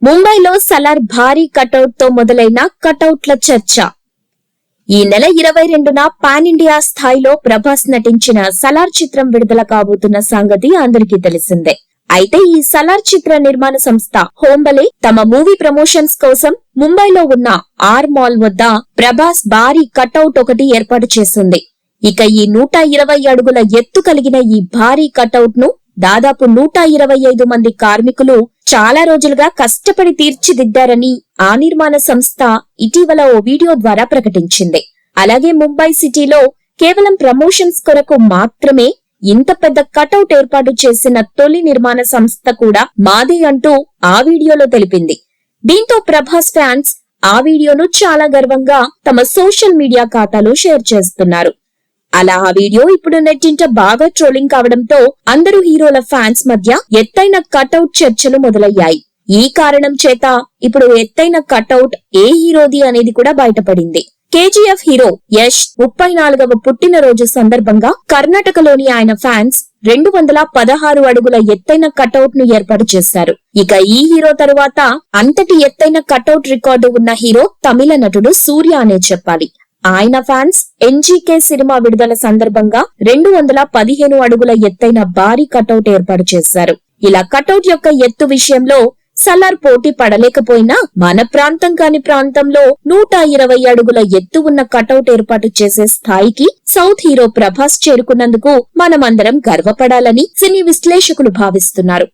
ముంబైలో సలార్ భారీ కటౌట్ తో మొదలైన కటౌట్ల చర్చ. ఈ నెల 22న పాన్ ఇండియా స్థాయిలో ప్రభాస్ నటించిన సలార్ చిత్రం విడుదల కాబోతున్న సంగతి అందరికీ తెలిసిందే. అయితే ఈ సలార్ చిత్ర నిర్మాణ సంస్థ హోంబలే తమ మూవీ ప్రమోషన్స్ కోసం ముంబైలో ఉన్న ఆర్ మాల్ వద్ద ప్రభాస్ భారీ కటౌట్ ఒకటి ఏర్పాటు చేసింది. ఇక ఈ 120 అడుగుల ఎత్తు కలిగిన ఈ భారీ కటౌట్ ను దాదాపు 125 మంది కార్మికులు చాలా రోజులుగా కష్టపడి తీర్చిదిద్దారని ఆ నిర్మాణ సంస్థ ఇటీవల ఓ వీడియో ద్వారా ప్రకటించింది. అలాగే ముంబై సిటీలో కేవలం ప్రమోషన్స్ కొరకు మాత్రమే ఇంత పెద్ద కటౌట్ ఏర్పాటు చేసిన తొలి నిర్మాణ సంస్థ కూడా మాదే అంటూ ఆ వీడియోలో తెలిపింది. దీంతో ప్రభాస్ ఫ్యాన్స్ ఆ వీడియోను చాలా గర్వంగా తమ సోషల్ మీడియా ఖాతాలో షేర్ చేస్తున్నారు. అలా ఆ వీడియో ఇప్పుడు నెట్టింట బాగా ట్రోలింగ్ కావడంతో అందరూ హీరోల ఫ్యాన్స్ మధ్య ఎత్తైన కటౌట్ చర్చలు మొదలయ్యాయి. ఈ కారణం చేత ఇప్పుడు ఎత్తైన కటౌట్ ఏ హీరోది అనేది కూడా బయటపడింది. కేజీఎఫ్ హీరో యష్ 34వ పుట్టినరోజు సందర్భంగా కర్ణాటకలోని ఆయన ఫ్యాన్స్ 216 అడుగుల ఎత్తైన కటౌట్ ను ఏర్పాటు చేశారు. ఇక ఈ హీరో తరువాత అంతటి ఎత్తైన కటౌట్ రికార్డు ఉన్న హీరో తమిళ నటుడు సూర్య అనే చెప్పాలి. ఆయన ఫ్యాన్స్ ఎన్జీకే సినిమా విడుదల సందర్భంగా 215 అడుగుల ఎత్తైన భారీ కటౌట్ ఏర్పాటు చేశారు. ఇలా కటౌట్ యొక్క ఎత్తు విషయంలో సలార్ పోటీ పడలేకపోయినా మన ప్రాంతం కాని ప్రాంతంలో 120 అడుగుల ఎత్తు ఉన్న కటౌట్ ఏర్పాటు చేసే స్థాయికి సౌత్ హీరో ప్రభాస్ చేరుకున్నందుకు మనమందరం గర్వపడాలని సినీ విశ్లేషకులు భావిస్తున్నారు.